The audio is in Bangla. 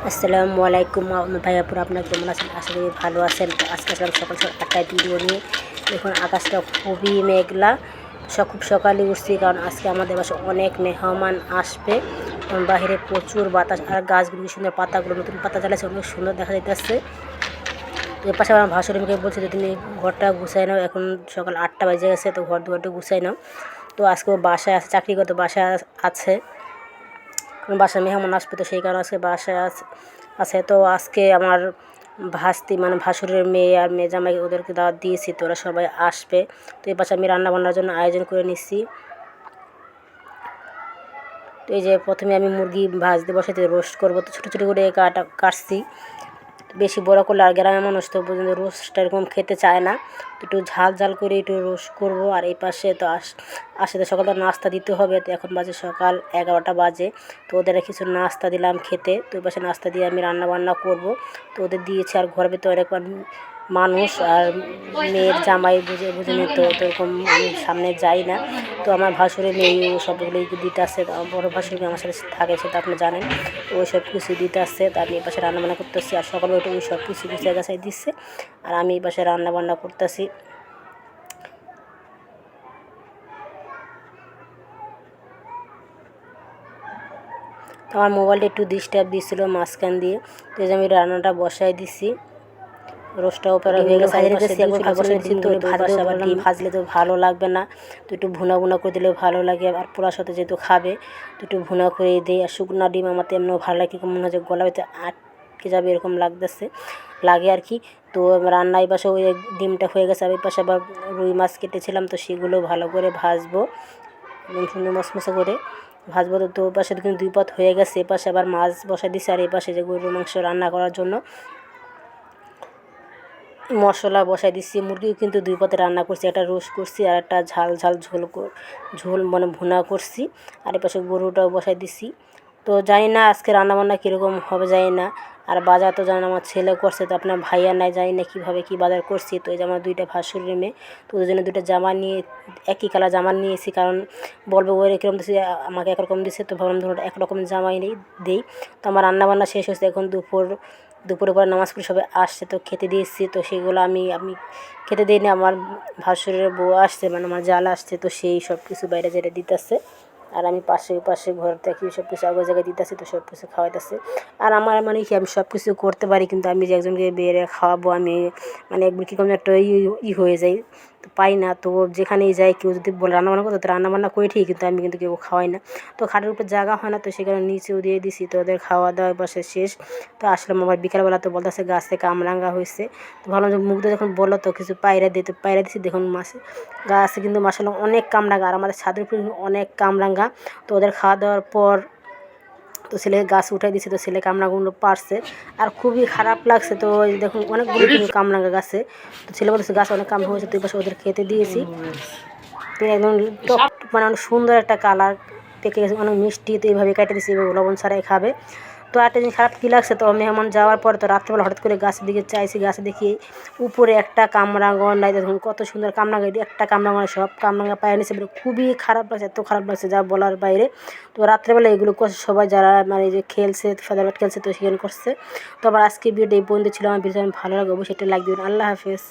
আসসালামু আলাইকুম ভাইয়াপুর, আপনার কেমন আছেন? আশা করি ভালো আছেন। তো আজকে আসলাম সকাল সকাল 8টায় ভিডিও নিয়ে। এখন আকাশটা খুবই মেঘলা, খুব সকালে উঠছি কারণ আজকে আমাদের বাসায় অনেক মেহমান আসবে। কারণ বাহিরে প্রচুর বাতাস আর গাছগুলো সুন্দর, পাতাগুলো নতুন পাতা জ্বালাচ্ছে, অনেক সুন্দর দেখা যাইতেছে। এর পাশে আমার ভাসুর আমাকে বলছে যে তুমি ঘরটা গুছাই নাও, এখন সকাল 8টা বাজে গেছে, তো ঘর দুয়ারটা গুছাই নাও। তো আজকে বাসায় আছে, চাকরিগত বাসায় আছে, বাসায় মেহমান আসবে, তো সেই কারণে আজকে বাসায় আছে। তো আজকে আমার ভাস্তি মানে ভাসুরের মেয়ে আর মেয়ে জামাই ওদেরকে দাওয়াত দিয়েছি, তো ওরা সবাই আসবে। তো এই পাশে আমি রান্নাবান্নার জন্য আয়োজন করে নিচ্ছি। তো এই যে প্রথমে আমি মুরগি ভাজতে বসাতে রোস্ট করবো, তো ছোটো ছোটো করে কাটছি। বেশি বড় করলে আর গ্রামের মানুষ তো পর্যন্ত রোস্টটা এরকম খেতে চায় না, তো একটু ঝাল ঝাল করে একটু রোস্ট করবো। আর এই পাশে তো আসে তো সকালটা নাস্তা দিতে হবে, তো এখন বাজে সকাল 11টা বাজে। তো ওদের কিছু নাস্তা দিলাম খেতে, তো ওই পাশে নাস্তা দিয়ে আমি রান্না বান্না করব। তো ওদের দিয়েছি, আর ঘরের ভিতরে অনেক মানুষ আর মেয়ের জামাই বুঝে নিত, তো এরকম আমি সামনে যাই না। তো আমার ভাসুরের মেয়ে সবগুলো দিতে আসছে, বড় ভাসুর মেয়ে আমার সাথে থাকে, সেটা আপনি জানেন। তো ওই সব কিছু দিতে আসছে, তো আমি এই পাশে রান্নাবান্না করতেছি। আর সকালে ওইটা ওই সব কিছু গুছিয়ে গাছাই দিচ্ছে, আর আমি এই পাশে রান্নাবান্না করতেছি। তো আমার মোবাইলটা একটু ডিস্টার্ব দিয়েছিল মাঝখান দিয়ে, তো এই যে আমি রান্নাটা বসাই দিছি। রোস্টটাও প্রায় হয়ে গেছে, ভাজলে তো ভালো লাগবে না, তো একটু ভুনা ভুনা করে দিলেও ভালো লাগে। আর পোলার সাথে যেহেতু খাবে, তো একটু ভুনা করে দিই। আর শুকনা ডিম আমার এমনিও ভালো লাগে, মনে হয় যে গলা হইতে আটকে যাবে এরকম লাগে আর কি। তো রান্না এই পাশে ওই ডিমটা হয়ে গেছে, আর এই পাশে আবার রুই মাছ কেটেছিলাম, তো সেগুলো ভালো করে ভাজবো, একদম সুন্দর মশমশা করে ভাজবো। তো পাশে কিন্তু 2 পথ হয়ে গেছে, এ পাশে আবার মাছ বসাই দিচ্ছে, আর এই পাশে যে গরুর মাংস রান্না করার জন্য মশলা বসাই দিচ্ছি। মুরগিও কিন্তু 2 পথে রান্না করছি, একটা রোস্ট করছি আর একটা ঝাল ঝাল ঝোল মানে ভুনা করছি। আর এপাশে গরুটাও বসাই দিছি। তো জানি না আজকে রান্নাবান্না কীরকম হবে জানি না। আর বাজার তো জানেন আমার ছেলে করছে, তো আপনার ভাইয়া নাই, জানি না কীভাবে কী বাজার করছি। তো এই যে আমার 2টা ভাসুরের মেয়ে, তো ওদের জন্য 2টা জামা নিয়ে একই কালার জামা নিয়েছি, কারণ বলবে ওই কীরকম দিচ্ছে আমাকে একরকম দিচ্ছে, তো ভাবলাম ধরুন একরকম জামাই দেই। তো আমার রান্নাবান্না শেষ হয়েছে, এখন দুপুরে পরে নামাজ পড়ে সবাই আসছে, তো খেতে দিয়েছি। তো সেইগুলো আমি খেতে দিইনি, আমার ভাসুরের বউ আসছে, মানে আমার জাল আসছে, তো সেই সব কিছু বাইরে যেটা দিতেছে। আর আমি পাশে ঘর থেকে সব কিছু আগে জায়গায় দিতেছি, তো সব কিছু খাওয়াইতেছে। আর আমার মানে কি আমি সব কিছু করতে পারি, কিন্তু আমি যে একজনকে বেড়ে খাওয়াবো, আমি মানে একবার কীরকম একটা হয়ে যাই, তো পাই না। তো যেখানেই যাই কেউ যদি বলে রান্নাবান্না করতে, তো রান্নাবান্না করে ঠিক, কিন্তু আমি কিন্তু কেউ খাওয়াই না। তো খাটের উপর জায়গা হয় না, তো সেখানে নিচেও দিয়ে দিছি। তো ওদের খাওয়া দাওয়া বসে শেষ। তো আসলাম আবার বিকালবেলা, তো বলতেছে গাছ থেকে কামরাঙ্গা হয়েছে। তো ভাবলাম যে মুগ্ধ যখন বললো তো কিছু পায়রা দিতে, পায়রা দিচ্ছি। দেখুন গাছে কিন্তু মাসাল্লাহ অনেক কামরাঙ্গা, আর আমাদের ছাদের উপরে অনেক কামরাঙ্গা। তো ওদের খাওয়া দাওয়ার পর তো ছেলেকে গাছ উঠাই দিচ্ছে, তো ছেলে কামরাঙ্গাগুলো পারছে, আর খুবই খারাপ লাগছে। তো দেখুন অনেকগুলো কিন্তু কামরাঙ্গা গাছে, তো ছেলে বলেছে গাছ অনেক কামড়া হয়েছে, তো এই পাশে ওদের খেতে দিয়েছি। তো একদম টক মানে অনেক সুন্দর একটা কালার পেকে গেছে, অনেক মিষ্টি। তো এইভাবে কেটে দিচ্ছি, লবণ ছাড়াই খাবে। তো একটা জিনিস খারাপ কী লাগছে, তো মেহমান যাওয়ার পর তো রাত্রেবেলা হঠাৎ করে গাছের দিকে চাইছি, গাছে দেখি উপরে একটা কামরাঙ্গা নাই। দেখুন কত সুন্দর কামরাঙ্গা, একটা কামরাঙ্গা সব কামরাঙ্গা পায়ে নিচ্ছে, খুবই খারাপ লাগছে, এত খারাপ লাগছে যা বলার বাইরে। তো রাত্রেবেলা এগুলো করছে সবাই, যারা মানে যে খেলছে ফেদার ব্যাট খেলছে, তো সেখানে করছে। তো আমার আজকে ভিডিও এই পর্যন্ত ছিল। আমার ভিডিও ভালো লাগে অবশ্যই একটা লাইক দিবেন। আল্লাহ হাফেজ।